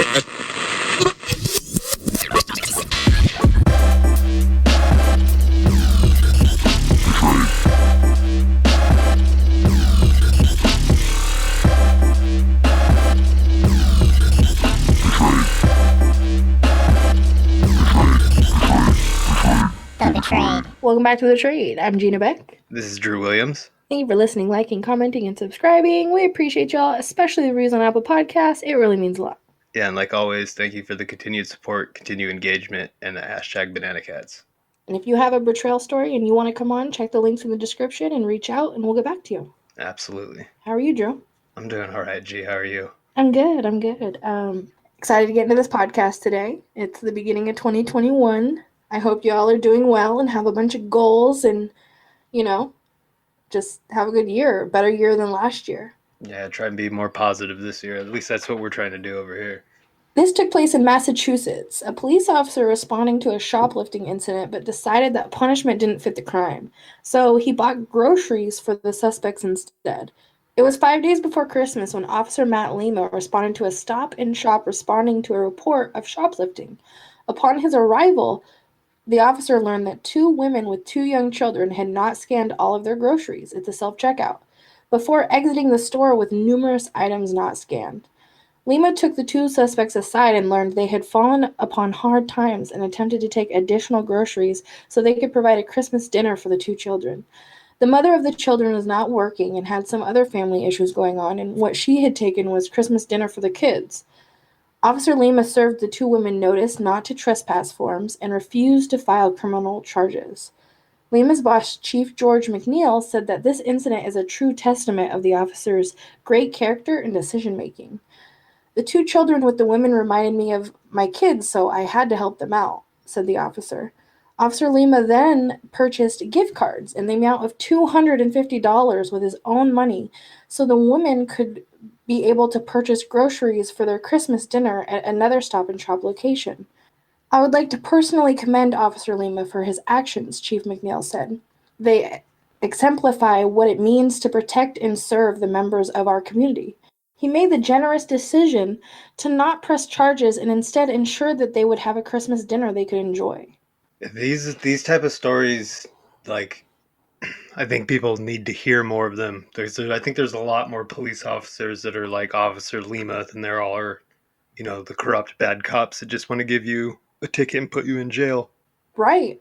Welcome back to The Trade. I'm Gina Beck. This is Drew Williams. Thank you for listening, liking, commenting, and subscribing. We appreciate y'all, especially the reviews on Apple Podcasts. It really means a lot. Yeah, and like always, thank you for the continued support, continued engagement, and the hashtag Banana Cats. And if you have a betrayal story and you want to come on, check the links in the description and reach out, and we'll get back to you. Absolutely. How are you, Drew? I'm doing all right, G. How are you? I'm good. Excited to get into this podcast today. It's the beginning of 2021. I hope y'all are doing well and have a bunch of goals and, just have a good year, a better year than last year. Yeah, try and be more positive this year. At least that's what we're trying to do over here. This took place in Massachusetts. A police officer responding to a shoplifting incident but decided that punishment didn't fit the crime. So he bought groceries for the suspects instead. It was 5 days before Christmas when Officer Matt Lima responded to a stop and shop responding to a report of shoplifting. Upon his arrival, the officer learned that two women with two young children had not scanned all of their groceries at the self-checkout before exiting the store with numerous items not scanned. Lima took the two suspects aside and learned they had fallen upon hard times and attempted to take additional groceries so they could provide a Christmas dinner for the two children. The mother of the children was not working and had some other family issues going on, and what she had taken was Christmas dinner for the kids. Officer Lima served the two women notice not to trespass forms and refused to file criminal charges. Lima's boss, Chief George McNeil, said that this incident is a true testament of the officer's great character and decision-making. The two children with the women reminded me of my kids, so I had to help them out, said the officer. Officer Lima then purchased gift cards in the amount of $250 with his own money so the women could be able to purchase groceries for their Christmas dinner at another Stop and Shop location. I would like to personally commend Officer Lima for his actions, Chief McNeil said. They exemplify what it means to protect and serve the members of our community. He made the generous decision to not press charges and instead ensure that they would have a Christmas dinner they could enjoy. These type of stories, like, I think people need to hear more of them. I think there's a lot more police officers that are like Officer Lima than there are, the corrupt bad cops that just want to give you a ticket and put you in jail. Right.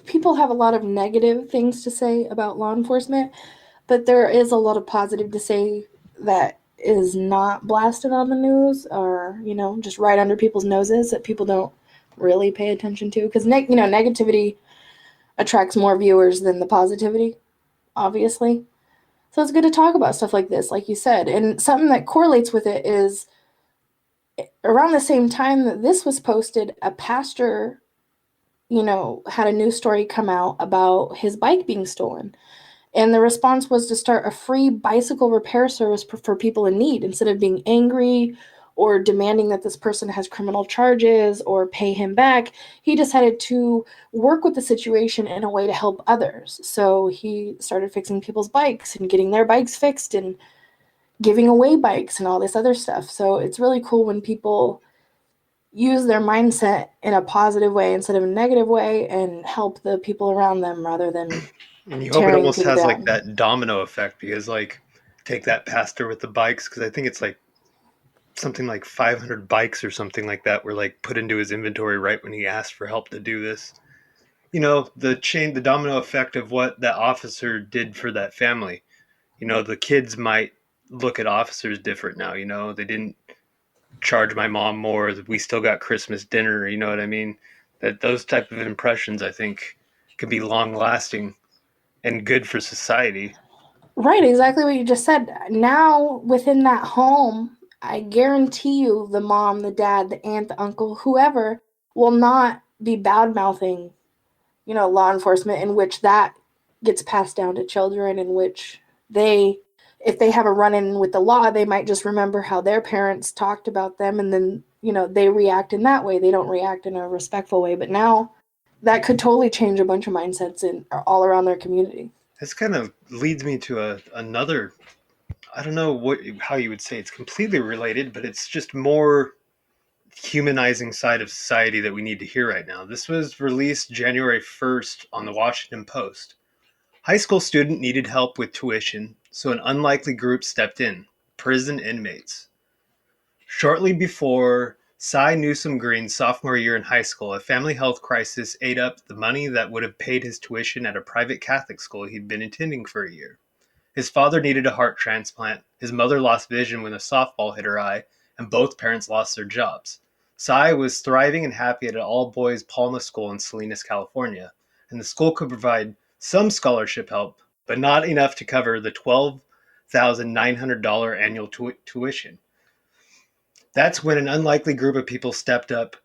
People have a lot of negative things to say about law enforcement, but there is a lot of positive to say that is not blasted on the news or, just right under people's noses that people don't really pay attention to. Because, negativity attracts more viewers than the positivity, obviously. So it's good to talk about stuff like this, like you said. And something that correlates with it is around the same time that this was posted, a pastor, had a news story come out about his bike being stolen. And the response was to start a free bicycle repair service for people in need instead of being angry or demanding that this person has criminal charges or pay him back. He decided to work with the situation in a way to help others. So he started fixing people's bikes and getting their bikes fixed and giving away bikes and all this other stuff. So it's really cool when people use their mindset in a positive way instead of a negative way and help the people around them rather than and you hope it almost has like that domino effect because like take that pastor with the bikes because I think it's like something like 500 bikes or something like that were like put into his inventory right when he asked for help to do this. The domino effect of what that officer did for that family. The kids might look at officers different now. They didn't charge my mom more. We still got Christmas dinner. You know what I mean? That those type of impressions, I think, can be long lasting and good for society. Right, exactly what you just said. Now, within that home, I guarantee you the mom, the dad, the aunt, the uncle, whoever will not be bad-mouthing, law enforcement, in which that gets passed down to children, in which if they have a run-in with the law, they might just remember how their parents talked about them and then, they react in that way. They don't react in a respectful way. But now that could totally change a bunch of mindsets all around their community. This kind of leads me to another, I don't know how you would say it's completely related, but it's just more humanizing side of society that we need to hear right now. This was released January 1st on the Washington Post. High school student needed help with tuition, so an unlikely group stepped in: prison inmates. Shortly before Cy Newsom Green's sophomore year in high school, a family health crisis ate up the money that would have paid his tuition at a private Catholic school he'd been attending for a year. His father needed a heart transplant, his mother lost vision when a softball hit her eye, and both parents lost their jobs. Cy was thriving and happy at an all-boys Palma school in Salinas, California, and the school could provide some scholarship help, but not enough to cover the $12,900 annual tuition. That's when an unlikely group of people stepped up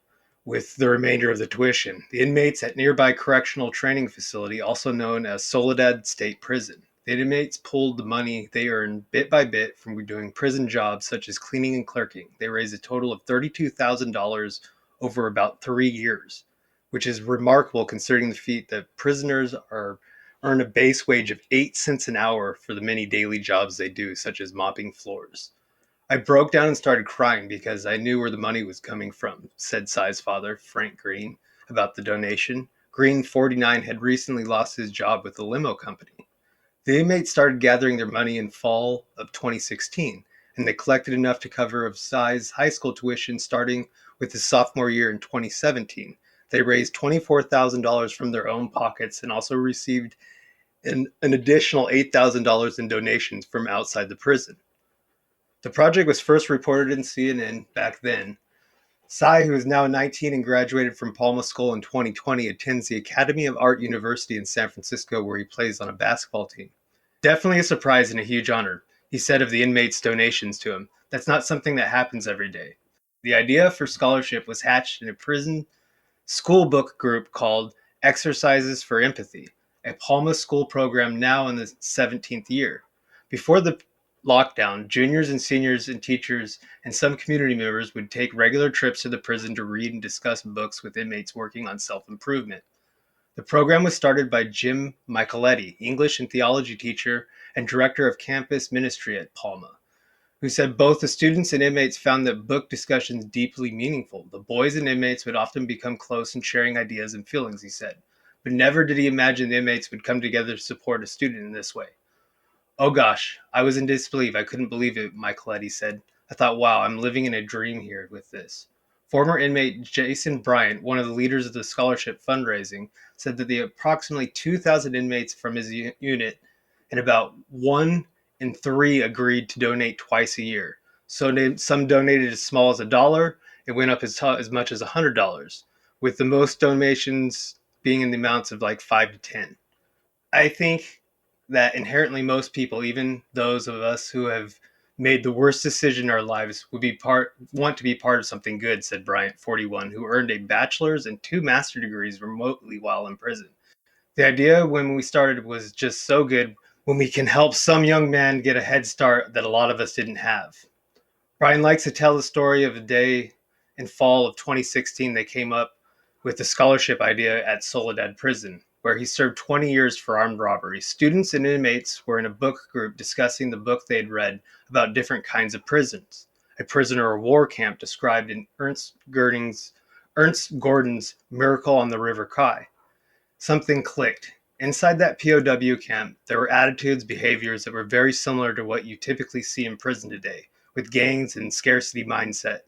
with the remainder of the tuition: the inmates at nearby correctional training facility, also known as Soledad State Prison. The inmates pulled the money they earned bit by bit from doing prison jobs such as cleaning and clerking. They raised a total of $32,000 over about 3 years, which is remarkable considering the feat that prisoners earn a base wage of 8 cents an hour for the many daily jobs they do, such as mopping floors. I broke down and started crying because I knew where the money was coming from, said Cy's father, Frank Green, about the donation. Green, 49, had recently lost his job with the limo company. The inmates started gathering their money in fall of 2016, and they collected enough to cover of Cy's high school tuition starting with his sophomore year in 2017. They raised $24,000 from their own pockets and also received an additional $8,000 in donations from outside the prison. The project was first reported in CNN back then. Cy, who is now 19 and graduated from Palma School in 2020, attends the Academy of Art University in San Francisco, where he plays on a basketball team. Definitely a surprise and a huge honor, he said of the inmates' donations to him. That's not something that happens every day. The idea for scholarship was hatched in a prison school book group called Exercises for Empathy, a Palma school program now in the 17th year. Before the lockdown, juniors and seniors and teachers and some community members would take regular trips to the prison to read and discuss books with inmates working on self-improvement. The program was started by Jim Micheletti, English and theology teacher and director of campus ministry at Palma, who said both the students and inmates found that book discussions deeply meaningful. The boys and inmates would often become close in sharing ideas and feelings, he said, but never did he imagine the inmates would come together to support a student in this way. "Oh gosh, I was in disbelief. I couldn't believe it," Micheletti said. "I thought, wow, I'm living in a dream here with this." Former inmate Jason Bryant, one of the leaders of the scholarship fundraising, said that the approximately 2,000 inmates from his unit and about 1 in 3 agreed to donate twice a year. So some donated as small as $1. It went up as much as $100, with the most donations being in the amounts of like 5 to 10. I think that inherently most people, even those of us who have made the worst decision in our lives, want to be part of something good, said Bryant, 41, who earned a bachelor's and 2 master's degrees remotely while in prison. The idea when we started was just so good when we can help some young man get a head start that a lot of us didn't have. Brian likes to tell the story of a day in fall of 2016 they came up with the scholarship idea at Soledad Prison, where he served 20 years for armed robbery. Students and inmates were in a book group discussing the book they had read about different kinds of prisons. A prisoner of war camp described in Ernst Gordon's Miracle on the River Kwai. Something clicked. Inside that POW camp, there were attitudes, behaviors that were very similar to what you typically see in prison today, with gangs and scarcity mindset.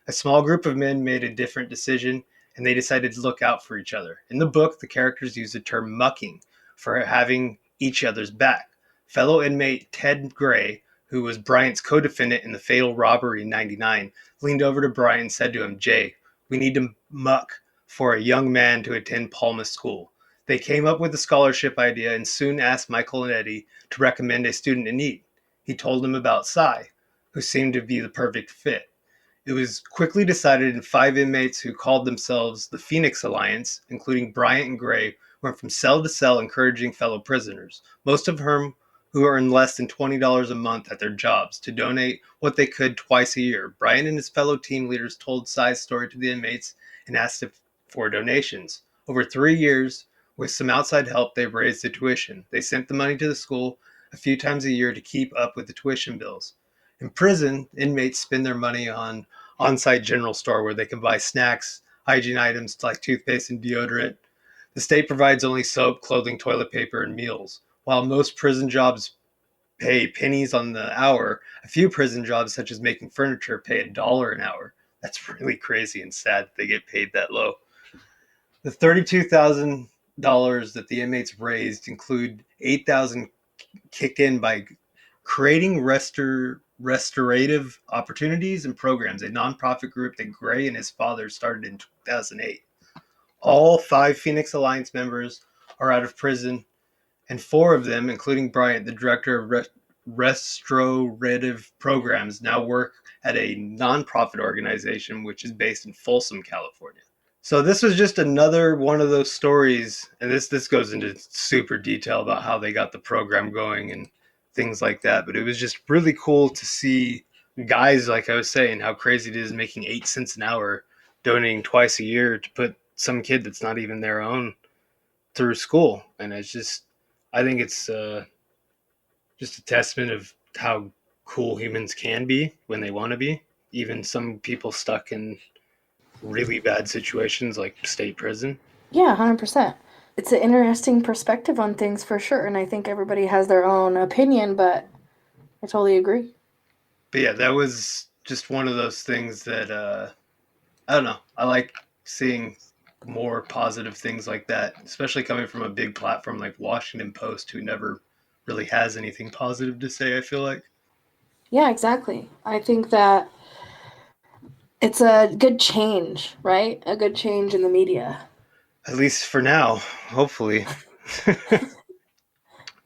A small group of men made a different decision, and they decided to look out for each other. In the book, the characters use the term mucking for having each other's back. Fellow inmate Ted Gray, who was Bryant's co-defendant in the fatal robbery in '99, leaned over to Bryant and said to him, "Jay, we need to muck for a young man to attend Palma School." They came up with the scholarship idea and soon asked Michael and Eddie to recommend a student in need. He told them about Cy, who seemed to be the perfect fit. It was quickly decided, and 5 inmates who called themselves the Phoenix Alliance, including Bryant and Gray, went from cell to cell encouraging fellow prisoners, most of whom who earned less than $20 a month at their jobs, to donate what they could twice a year. Bryant and his fellow team leaders told Cy's story to the inmates and asked for donations. Over 3 years, with some outside help, they've raised the tuition. They sent the money to the school a few times a year to keep up with the tuition bills. In prison, inmates spend their money on on-site general store where they can buy snacks, hygiene items like toothpaste and deodorant. The state provides only soap, clothing, toilet paper, and meals. While most prison jobs pay pennies on the hour, a few prison jobs, such as making furniture, pay $1 an hour. That's really crazy and sad that they get paid that low. The $32,000 that the inmates raised include $8,000 kicked in by creating restorative opportunities and programs, a nonprofit group that Gray and his father started in 2008. All 5 Phoenix Alliance members are out of prison, and 4 of them, including Bryant, the director of restorative programs, now work at a nonprofit organization which is based in Folsom, California. So this was just another one of those stories, and this goes into super detail about how they got the program going and things like that. But it was just really cool to see guys, like I was saying, how crazy it is making 8 cents an hour, donating twice a year to put some kid that's not even their own through school. And it's just, I think it's just a testament of how cool humans can be when they want to be. Even some people stuck in really bad situations like state prison. Yeah, 100%. It's an interesting perspective on things for sure, and I think everybody has their own opinion, but I totally agree. But yeah, that was just one of those things that I don't know. I like seeing more positive things like that, especially coming from a big platform like Washington Post, who never really has anything positive to say, I feel like. Yeah, exactly. I think that it's a good change, right? A good change in the media. At least for now, hopefully. So,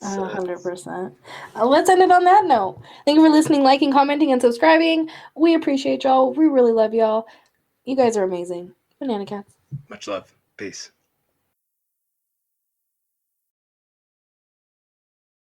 100%. Let's end it on that note. Thank you for listening, liking, commenting, and subscribing. We appreciate y'all. We really love y'all. You guys are amazing. Banana cats. much love. Peace.